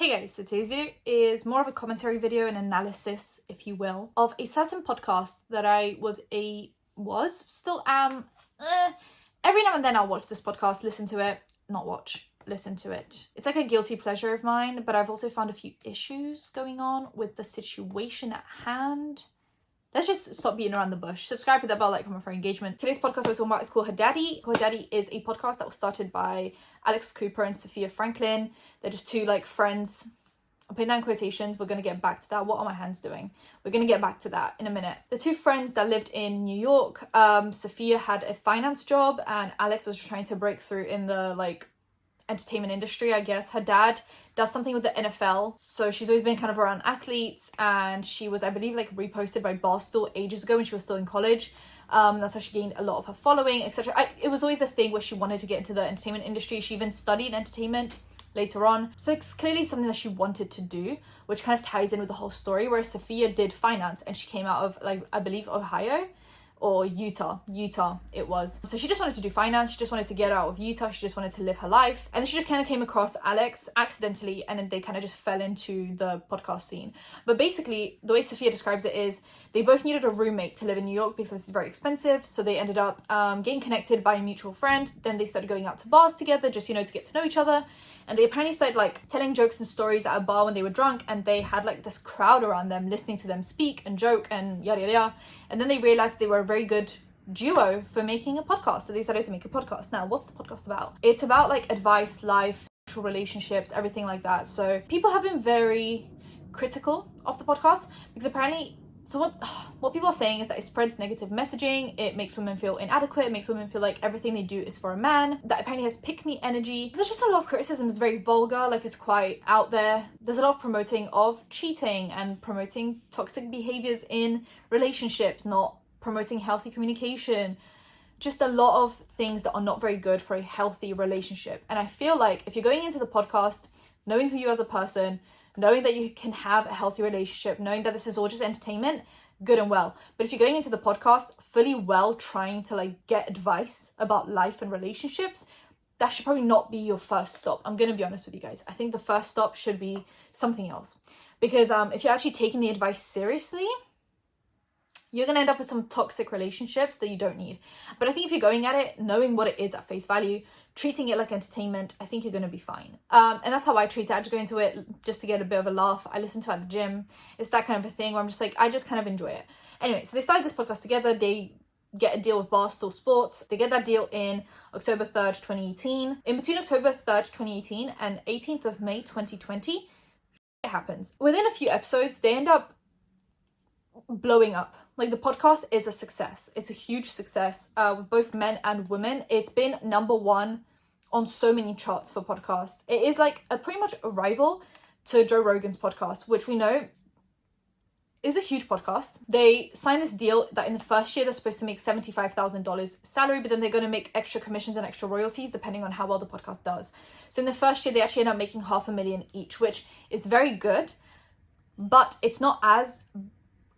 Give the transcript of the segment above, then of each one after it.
Hey guys, so today's video is more of a commentary video, an analysis, if you will, of a certain podcast that I still am. Every now and then I'll watch this podcast, listen to it. It's like a guilty pleasure of mine, but I've also found a few issues going on with the situation at hand. Let's just stop beating around the bush. Subscribe, hit that bell, like, comment for engagement. Today's podcast we're talking about is called Her Daddy. Her Daddy is a podcast that was started by Alex Cooper and Sophia Franklin. They're just two friends. I'm putting that in quotations. We're going to get back to that. What are my hands doing? We're going to get back to that in a minute. The two friends that lived in New York. Sophia had a finance job and Alex was trying to break through in the entertainment industry, I guess. Her dad does something with the NFL, so she's always been kind of around athletes, and she was, I believe, reposted by Barstool ages ago when she was still in college. That's how she gained a lot of her following, etc. It was always a thing where she wanted to get into the entertainment industry. She even studied entertainment later on, so it's clearly something that she wanted to do, which kind of ties in with the whole story, whereas Sophia did finance and she came out of I believe Ohio or Utah it was. So she just wanted to do finance, she just wanted to get out of Utah, she just wanted to live her life. And then she just kind of came across Alex accidentally, and then they kind of just fell into the podcast scene. But basically, the way Sophia describes it is they both needed a roommate to live in New York because it's very expensive. So they ended up getting connected by a mutual friend. Then they started going out to bars together just, to get to know each other. And they apparently started telling jokes and stories at a bar when they were drunk, and they had this crowd around them listening to them speak and joke and yada yada yada. And then they realized they were a very good duo for making a podcast, so they decided to make a podcast. Now, what's the podcast about? It's about advice, life, relationships, everything like that. So people have been very critical of the podcast because apparently, so what people are saying is that it spreads negative messaging, it makes women feel inadequate, it makes women feel like everything they do is for a man, that apparently has pick-me energy. There's just a lot of criticism. It's very vulgar, it's quite out there. There's a lot of promoting of cheating and promoting toxic behaviors in relationships, not promoting healthy communication. Just a lot of things that are not very good for a healthy relationship. And I feel like if you're going into the podcast knowing who you are as a person, knowing that you can have a healthy relationship, knowing that this is all just entertainment, good and well. But if you're going into the podcast fully well trying to get advice about life and relationships, that should probably not be your first stop. I'm going to be honest with you guys. I think the first stop should be something else. Because if you're actually taking the advice seriously, you're going to end up with some toxic relationships that you don't need. But I think if you're going at it, knowing what it is at face value, treating it like entertainment, I think you're going to be fine. And that's how I treat it. I just go into it just to get a bit of a laugh. I listen to it at the gym. It's that kind of a thing where I'm just I just kind of enjoy it. Anyway, so they started this podcast together. They get a deal with Barstool Sports. They get that deal in October 3rd, 2018. In between October 3rd, 2018 and 18th of May, 2020, it happens. Within a few episodes, they end up blowing up. The podcast is a success. It's a huge success with both men and women. It's been number one on so many charts for podcasts. It is pretty much a rival to Joe Rogan's podcast, which we know is a huge podcast. They signed this deal that in the first year they're supposed to make $75,000 salary, but then they're going to make extra commissions and extra royalties depending on how well the podcast does. So in the first year they actually end up making $500,000 each, which is very good, but it's not as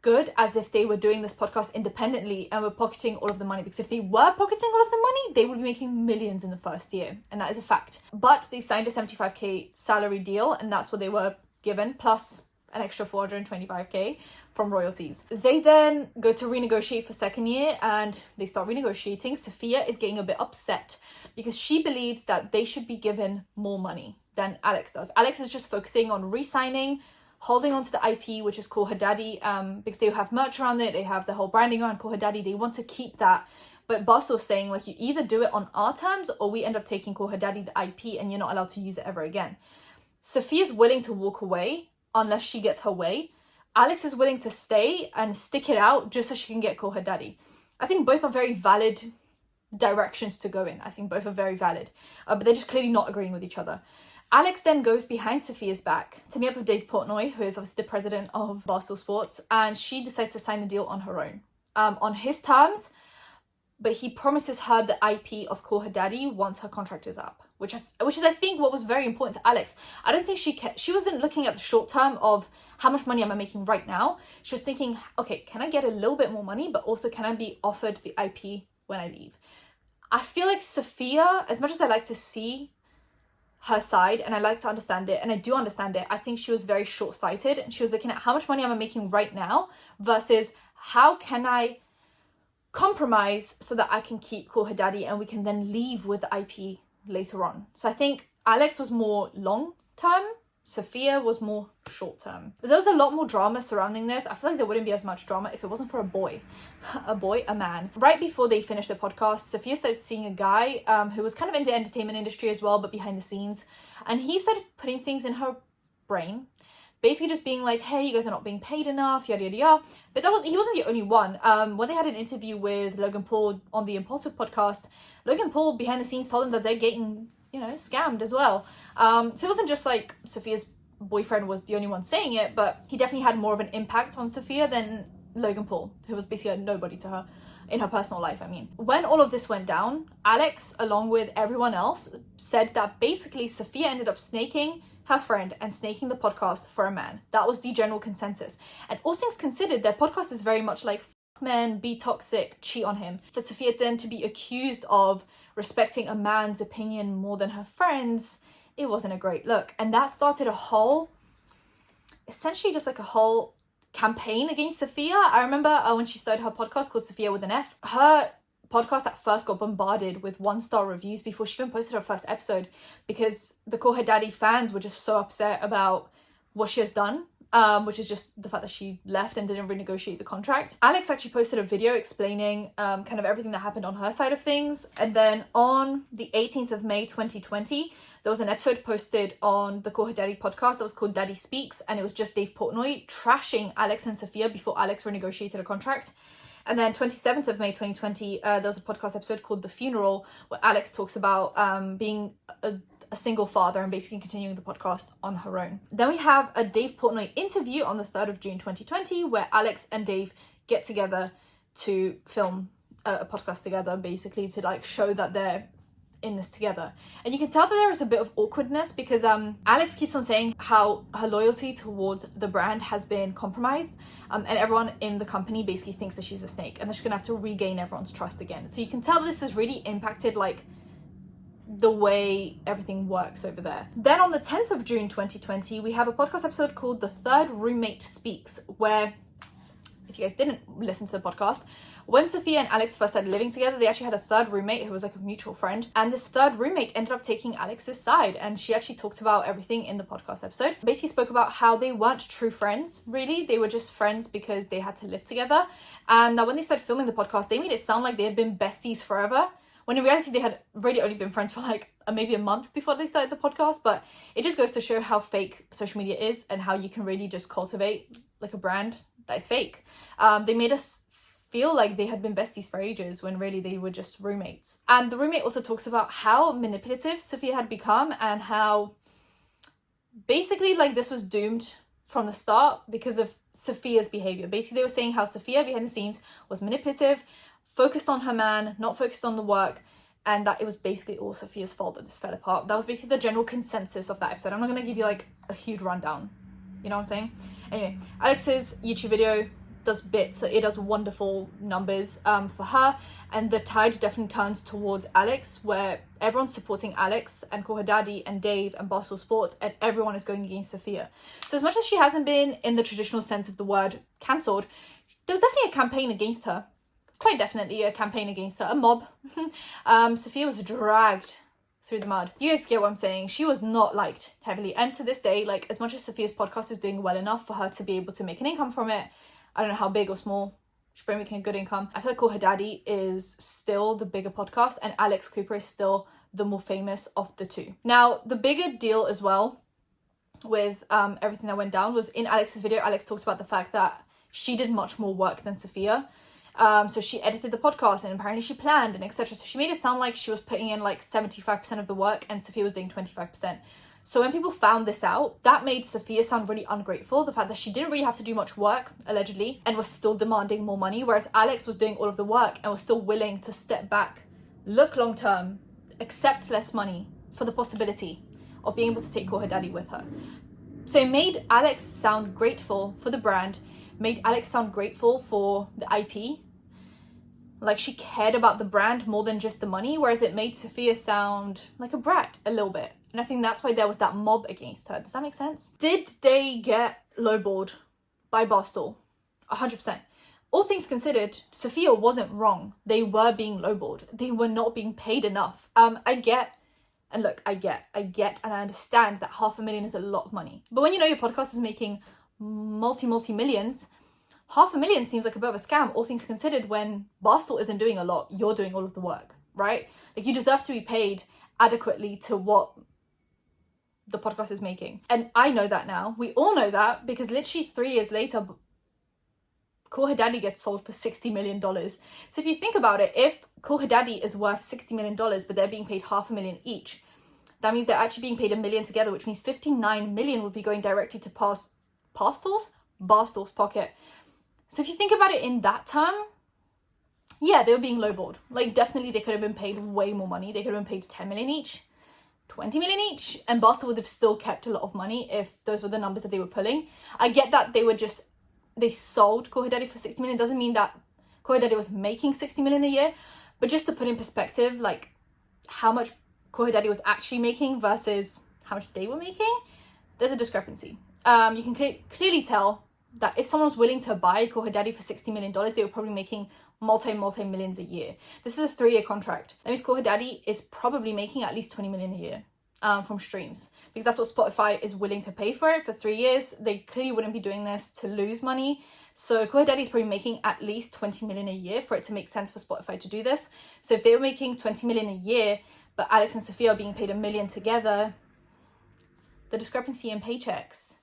good as if they were doing this podcast independently and were pocketing all of the money, because if they were pocketing all of the money, they would be making millions in the first year, and that is a fact. But they signed a $75,000 salary deal, and that's what they were given, plus an extra $425,000 from royalties. They then go to renegotiate for second year, and they start renegotiating. Sophia is getting a bit upset because she believes that they should be given more money than Alex does. Alex is just focusing on re-signing, holding on to the IP, which is Call Her Daddy, because they have merch around it, they have the whole branding around Call Her Daddy, they want to keep that. But Barstool's saying, you either do it on our terms, or we end up taking Call Her Daddy, the IP, and you're not allowed to use it ever again. Sophia's willing to walk away unless she gets her way. Alex is willing to stay and stick it out just so she can get Call Her Daddy. I think both are very valid directions to go in. I think both are very valid, but they're just clearly not agreeing with each other. Alex then goes behind Sophia's back to meet up with Dave Portnoy, who is obviously the president of Barstool Sports, and she decides to sign the deal on her own, on his terms, but he promises her the IP of Call Her Daddy once her contract is up, which is I think what was very important to Alex. I don't think she wasn't looking at the short term of how much money am I making right now. She was thinking, okay, can I get a little bit more money, but also can I be offered the IP when I leave? I feel like Sophia, as much as I like to see her side, and I like to understand it, and I do understand it. I think she was very short-sighted, and she was looking at how much money am I making right now versus how can I compromise so that I can keep Call Her Daddy and we can then leave with the IP later on. So I think Alex was more long-term, Sophia was more short-term. But there was a lot more drama surrounding this. I feel like there wouldn't be as much drama if it wasn't for a man. Right before they finished their podcast, Sophia started seeing a guy who was kind of in the entertainment industry as well, but behind the scenes. And he started putting things in her brain, basically just being like, hey, you guys are not being paid enough, yada, yada, yada. But he wasn't the only one. When they had an interview with Logan Paul on the Impulsive podcast, Logan Paul behind the scenes told them that they're getting, scammed as well. So it wasn't just like Sophia's boyfriend was the only one saying it, but he definitely had more of an impact on Sophia than Logan Paul, who was basically a nobody to her in her personal life, I mean. When all of this went down, Alex, along with everyone else, said that basically Sophia ended up snaking her friend and snaking the podcast for a man. That was the general consensus. And all things considered, their podcast is very much like, fuck men, be toxic, cheat on him. For Sophia then to be accused of respecting a man's opinion more than her friends, it wasn't a great look. And that started essentially just like a whole campaign against Sophia. I remember when she started her podcast called Sophia with an F, her podcast at first got bombarded with 1-star reviews before she even posted her first episode, because the Call Her Daddy fans were just so upset about what she has done, which is just the fact that she left and didn't renegotiate the contract. Alex actually posted a video explaining kind of everything that happened on her side of things. And then on the 18th of May 2020, there was an episode posted on the Call Her Daddy podcast that was called Daddy Speaks, and it was just Dave Portnoy trashing Alex and Sophia before Alex renegotiated a contract. And then 27th of May 2020, there was a podcast episode called The Funeral, where Alex talks about being a single father and basically continuing the podcast on her own. Then we have a Dave Portnoy interview on the 3rd of June 2020, where Alex and Dave get together to film a podcast together, basically to like show that they're in this together. And you can tell that there is a bit of awkwardness because Alex keeps on saying how her loyalty towards the brand has been compromised, and everyone in the company basically thinks that she's a snake and they're just gonna have to regain everyone's trust again. So you can tell that this has really impacted like the way everything works over there. Then on the 10th of June 2020, we have a podcast episode called The Third Roommate Speaks, where, if you guys didn't listen to the podcast, when Sophia and Alex first started living together, they actually had a third roommate who was like a mutual friend. And this third roommate ended up taking Alex's side. And she actually talked about everything in the podcast episode. Basically spoke about how they weren't true friends, really. They were just friends because they had to live together. And that when they started filming the podcast, they made it sound like they had been besties forever, when in reality they had really only been friends for like maybe a month before they started the podcast. But it just goes to show how fake social media is and how you can really just cultivate like a brand that is fake. They made us feel like they had been besties for ages when really they were just roommates. And the roommate also talks about how manipulative Sophia had become and how basically like this was doomed from the start because of Sophia's behavior. Basically they were saying how Sophia behind the scenes was manipulative, focused on her man, not focused on the work, and that it was basically all Sophia's fault that this fell apart. That was basically the general consensus of that episode. I'm not going to give you like a huge rundown, you know what I'm saying? Anyway, Alex's YouTube video does bits, so it does wonderful numbers for her, and the tide definitely turns towards Alex, where everyone's supporting Alex and Call Her Daddy and Dave and Barstool Sports, and everyone is going against Sophia. So as much as she hasn't been, in the traditional sense of the word, cancelled, there was definitely a campaign against her. Quite definitely a campaign against her, a mob. Sophia was dragged through the mud. You guys get what I'm saying. She was not liked heavily, and to this day, like as much as Sophia's podcast is doing well enough for her to be able to make an income from it, I don't know how big or small, she's probably making a good income. I feel like Call Her Daddy is still the bigger podcast and Alex Cooper is still the more famous of the two. Now, the bigger deal as well with everything that went down was in Alex's video. Alex talks about the fact that she did much more work than Sophia. So she edited the podcast and apparently she planned and etc. So she made it sound like she was putting in like 75% of the work and Sophia was doing 25%. So when people found this out, that made Sophia sound really ungrateful. The fact that she didn't really have to do much work, allegedly, and was still demanding more money, whereas Alex was doing all of the work and was still willing to step back, look long term, accept less money for the possibility of being able to take Call Her Daddy with her. So it made Alex sound grateful for the brand, made Alex sound grateful for the IP, like she cared about the brand more than just the money, whereas it made Sophia sound like a brat a little bit. And I think that's why there was that mob against her. Does that make sense? Did they get lowballed by Barstool? 100%. All things considered, Sophia wasn't wrong. They were being lowballed. They were not being paid enough. I get and I understand that $500,000 is a lot of money. But when you know your podcast is making multi-millions, $500,000 seems like a bit of a scam, all things considered, when Barstool isn't doing a lot, you're doing all of the work, right? Like, you deserve to be paid adequately to what the podcast is making. And I know that now. We all know that, because literally 3 years later, Call Her Daddy gets sold for $60 million. So if you think about it, if Call Her Daddy is worth $60 million, but they're being paid $500,000 each, that means they're actually being paid $1 million together, which means $59 million would be going directly to Barstool's pocket. So if you think about it in that term, yeah, they were being lowballed. Like, definitely they could have been paid way more money. They could have been paid $10 million each, $20 million each, and Barstool would have still kept a lot of money if those were the numbers that they were pulling. I get that they sold Call Her Daddy for $60 million. Doesn't mean that Call Her Daddy was making $60 million a year, but just to put in perspective, like, how much Call Her Daddy was actually making versus how much they were making, there's a discrepancy. You can clearly tell that if someone was willing to buy Call Her Daddy for $60 million, they were probably making multi-millions a year. This is a 3-year contract. That means Call Her Daddy is probably making at least $20 million a year from streams, because that's what Spotify is willing to pay for it for 3 years. They clearly wouldn't be doing this to lose money. So Call Her Daddy is probably making at least $20 million a year for it to make sense for Spotify to do this. So if they were making $20 million a year, but Alex and Sophia are being paid $1 million together, the discrepancy in paychecks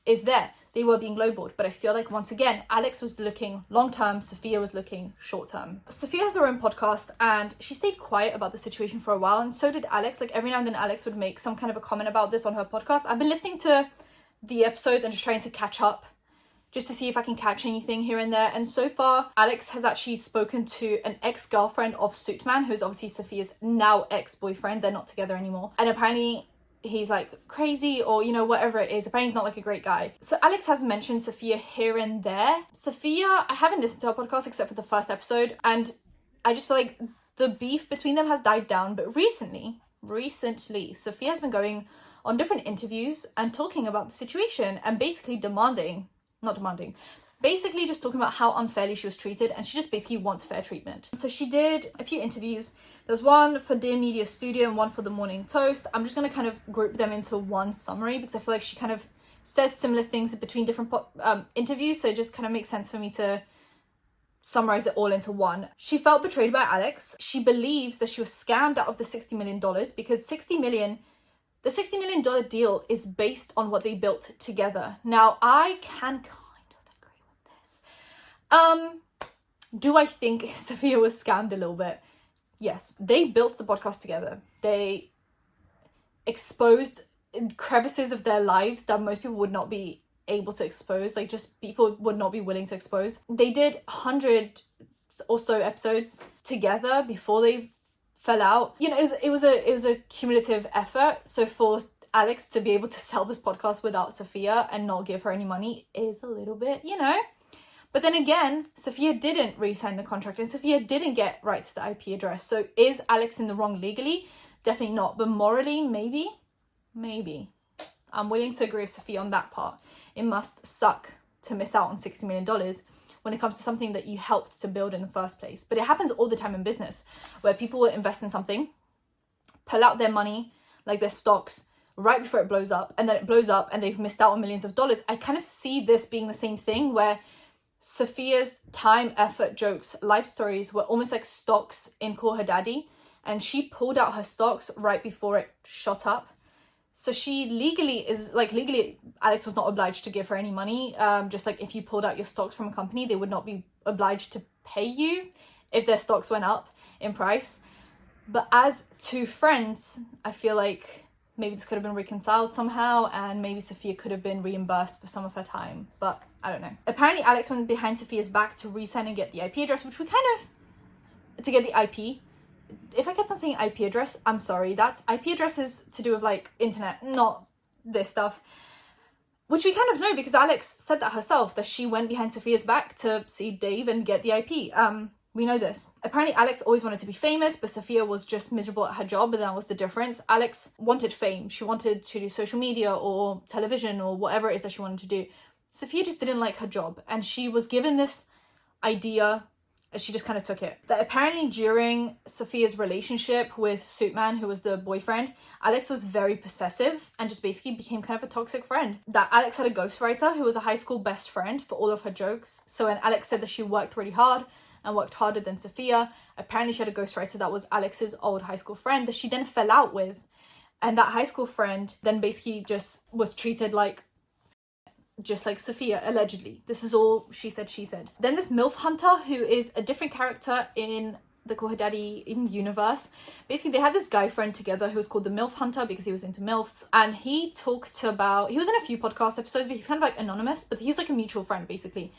is there. They were being lowballed, but I feel like, once again, Alex was looking long-term, Sophia was looking short-term. Sophia has her own podcast, and she stayed quiet about the situation for a while, and so did Alex. Like, every now and then Alex would make some kind of a comment about this on her podcast. I've been listening to the episodes and just trying to catch up, just to see if I can catch anything here and there. And so far, Alex has actually spoken to an ex-girlfriend of Suitman, who's obviously Sophia's now ex-boyfriend. They're not together anymore. And apparently he's like crazy, or, you know, whatever it is. Apparently he's not like a great guy. So Alex has mentioned Sophia here and there. Sophia, I haven't listened to her podcast except for the first episode, and I just feel like the beef between them has died down. But recently, Sophia has been going on different interviews and talking about the situation and basically basically just talking about how unfairly she was treated, and she just basically wants fair treatment. So she did a few interviews. There was one for Dear Media Studio and one for The Morning Toast. I'm just going to kind of group them into one summary, because I feel like she kind of says similar things between different interviews, so it just kind of makes sense for me to summarize it all into one. She felt betrayed by Alex. She believes that she was scammed out of the $60 million, because the $60 million deal is based on what they built together. Now, I can kind of agree with this. Do I think Sophia was scammed a little bit? Yes. They built the podcast together. They exposed crevices of their lives that most people would not be able to expose, like, just people would not be willing to expose. They did 100 or so episodes together before they fell out. You know, it was a cumulative effort. So for Alex to be able to sell this podcast without Sophia and not give her any money is a little bit, you know. But then again, Sophia didn't re-sign the contract, and Sophia didn't get rights to the IP address. So is Alex in the wrong legally? Definitely not. But morally, maybe. I'm willing to agree with Sophia on that part. It must suck to miss out on $60 million when it comes to something that you helped to build in the first place. But it happens all the time in business, where people will invest in something, pull out their money, like their stocks, right before it blows up, and then it blows up and they've missed out on millions of dollars. I kind of see this being the same thing, where Sophia's time, effort, jokes, life stories were almost like stocks in Call Her Daddy, and she pulled out her stocks right before it shot up. So she legally, Alex was not obliged to give her any money. Just like if you pulled out your stocks from a company, they would not be obliged to pay you if their stocks went up in price. But as two friends, I feel like maybe this could have been reconciled somehow, and maybe Sophia could have been reimbursed for some of her time, but I don't know. Apparently Alex went behind Sophia's back to re-sign and get the IP address, which we kind of, to get the IP. If I kept on saying IP address, I'm sorry. That's IP addresses to do with like internet, not this stuff. Which we kind of know, because Alex said that herself, that she went behind Sophia's back to see Dave and get the IP. We know this. Apparently, Alex always wanted to be famous, but Sophia was just miserable at her job, and that was the difference. Alex wanted fame. She wanted to do social media or television or whatever it is that she wanted to do. Sophia just didn't like her job, and she was given this idea, and she just kind of took it. That apparently during Sophia's relationship with Suitman, who was the boyfriend, Alex was very possessive and just basically became kind of a toxic friend. That Alex had a ghostwriter who was a high school best friend for all of her jokes. So when Alex said that she worked really hard and worked harder than Sophia, apparently she had a ghostwriter that was Alex's old high school friend that she then fell out with. And that high school friend then basically just was treated like just like Sophia, allegedly. This is all she said. Then this MILF Hunter, who is a different character in the Call Her Daddy in universe. Basically, they had this guy friend together who was called the MILF Hunter because he was into MILFs. And he talked about, he was in a few podcast episodes, but he's kind of like anonymous, but he's like a mutual friend, basically.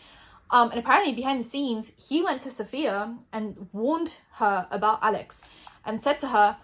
And apparently behind the scenes, he went to Sophia and warned her about Alex and said to her,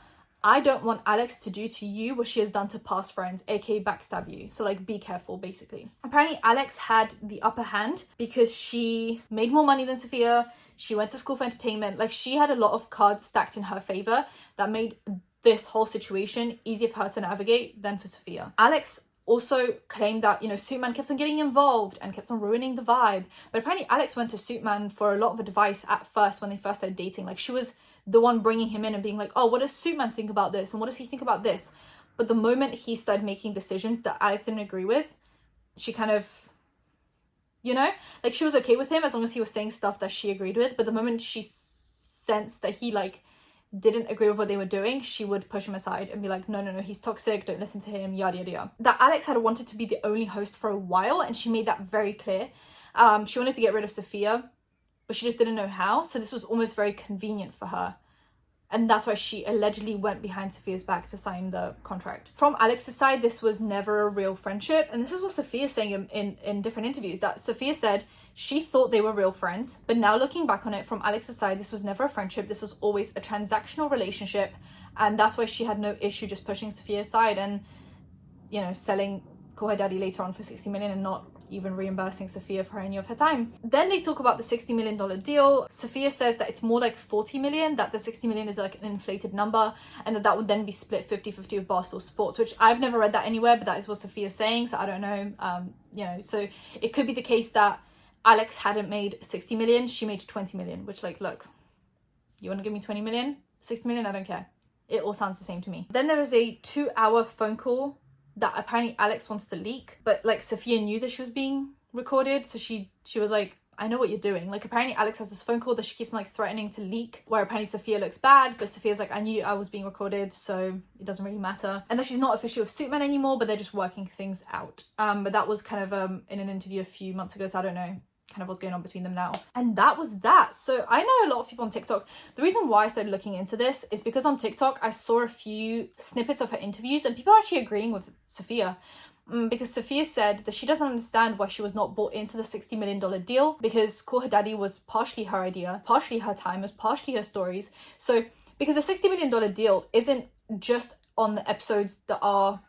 I don't want Alex to do to you what she has done to past friends, aka backstab you. So like, be careful, basically. Apparently Alex had the upper hand because she made more money than Sophia. She went to school for entertainment. Like, she had a lot of cards stacked in her favor that made this whole situation easier for her to navigate than for Sophia. Alex also claimed that, you know, Suitman kept on getting involved and kept on ruining the vibe. But apparently Alex went to Suitman for a lot of advice at first when they first started dating. Like, she was the one bringing him in and being like, oh, what does Suitman think about this? And what does he think about this? But the moment he started making decisions that Alex didn't agree with, she kind of, you know, like, she was okay with him as long as he was saying stuff that she agreed with. But the moment she sensed that he like didn't agree with what they were doing, she would push him aside and be like, no, he's toxic, don't listen to him, yada yada yada. That Alex had wanted to be the only host for a while, and she made that very clear. She wanted to get rid of Sophia, but she just didn't know how, so this was almost very convenient for her. And that's why she allegedly went behind Sophia's back to sign the contract. From Alex's side, this was never a real friendship. And this is what Sophia's saying in different interviews, that Sophia said she thought they were real friends. But now looking back on it, from Alex's side, this was never a friendship. This was always a transactional relationship. And that's why she had no issue just pushing Sophia aside and, you know, selling Call Her Daddy later on for 60 million and not even reimbursing Sophia for any of her time. Then they talk about the $60 million deal. Sophia says that it's more like 40 million, that the 60 million is like an inflated number, and that would then be split 50-50 with Barstool Sports, which I've never read that anywhere, but that is what Sophia's saying, so I don't know. You know, so it could be the case that Alex hadn't made 60 million, she made 20 million, which, like, look, you want to give me 20 million? 60 million? I don't care. It all sounds the same to me. Then there is a 2-hour phone call that apparently Alex wants to leak, but like Sophia knew that she was being recorded, so she was like, I know what you're doing. Like, apparently Alex has this phone call that she keeps on like threatening to leak, where apparently Sophia looks bad, but Sophia's like, I knew I was being recorded, so it doesn't really matter. And that she's not officially with Suitman anymore, but they're just working things out. But that was kind of in an interview a few months ago, so I don't know kind of what's going on between them now. And that was that. So I know a lot of people on TikTok. The reason why I started looking into this is because on TikTok I saw a few snippets of her interviews and people are actually agreeing with Sophia. Because Sophia said that she doesn't understand why she was not bought into the $60 million deal, because Call Her Daddy was partially her idea, partially her time, it was partially her stories. So because the $60 million deal isn't just on the episodes that are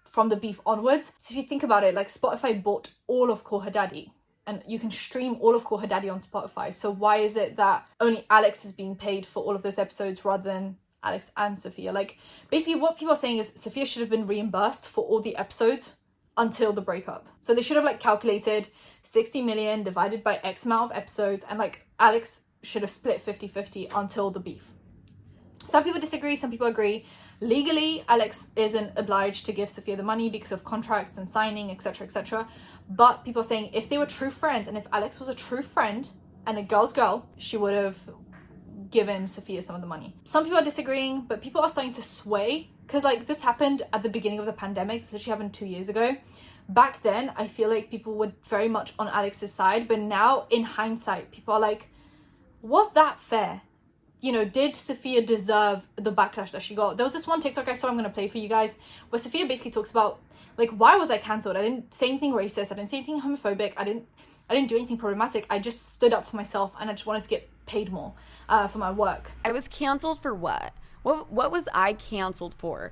from the beef onwards. So if you think about it, like, Spotify bought all of Call Her Daddy, and you can stream all of Call Her Daddy on Spotify. So why is it that only Alex is being paid for all of those episodes rather than Alex and Sophia? Like, basically what people are saying is Sophia should have been reimbursed for all the episodes until the breakup. So they should have like calculated 60 million divided by X amount of episodes, and like Alex should have split 50-50 until the beef. Some people disagree, some people agree. Legally, Alex isn't obliged to give Sophia the money because of contracts and signing, etc, etc. But people are saying if they were true friends, and if Alex was a true friend and a girl's girl, she would have given Sophia some of the money. Some people are disagreeing, but people are starting to sway, because like this happened at the beginning of the pandemic. This actually happened 2 years ago. Back then, I feel like people were very much on Alex's side, but now in hindsight, people are like, was that fair? You know, did Sophia deserve the backlash that she got? There was this one TikTok I saw, I'm going to play for you guys, where Sophia basically talks about, like, why was I cancelled? I didn't say anything racist. I didn't say anything homophobic. I didn't do anything problematic. I just stood up for myself, and I just wanted to get paid more for my work. I was canceled for what? What was I canceled for?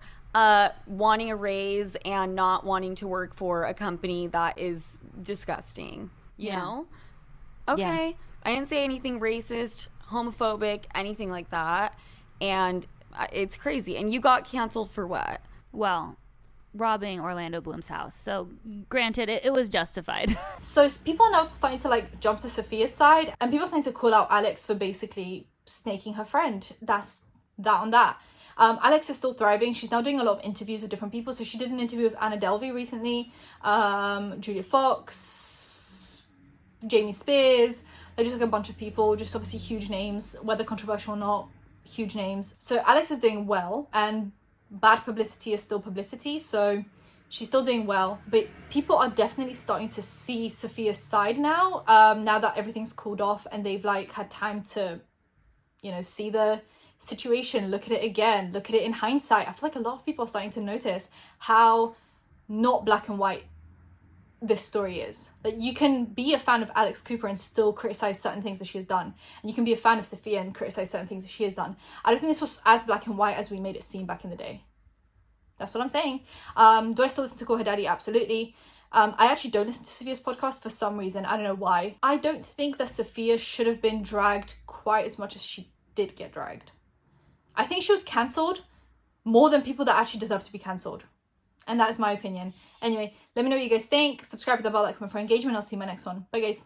Wanting a raise and not wanting to work for a company that is disgusting, you know? Okay. Yeah. I didn't say anything racist, homophobic, anything like that. And it's crazy. And you got canceled for what? Well, robbing Orlando Bloom's house. So granted, it was justified. So people are now starting to like jump to Sophia's side, and people are starting to call out Alex for basically snaking her friend. That's that on that. Alex is still thriving. She's now doing a lot of interviews with different people. So she did an interview with Anna Delvey recently, Julia Fox, Jamie Spears. They're just like a bunch of people, just obviously huge names, whether controversial or not, huge names. So Alex is doing well, and bad publicity is still publicity. So she's still doing well, but people are definitely starting to see Sophia's side now, now that everything's cooled off and they've like had time to, you know, see the situation, look at it again, look at it in hindsight. I feel like a lot of people are starting to notice how not black and white this story is. That you can be a fan of Alex Cooper and still criticize certain things that she has done, and you can be a fan of Sophia and criticize certain things that she has done. I don't think this was as black and white as we made it seem back in the day. That's what I'm saying. Do I still listen to Call Her Daddy? Absolutely. I actually don't listen to Sophia's podcast for some reason. I don't know why. I don't think that Sophia should have been dragged quite as much as she did get dragged. I think she was cancelled more than people that actually deserve to be cancelled. And that is my opinion. Anyway, let me know what you guys think. Subscribe to the bell, like, comment for engagement. I'll see you in my next one. Bye, guys.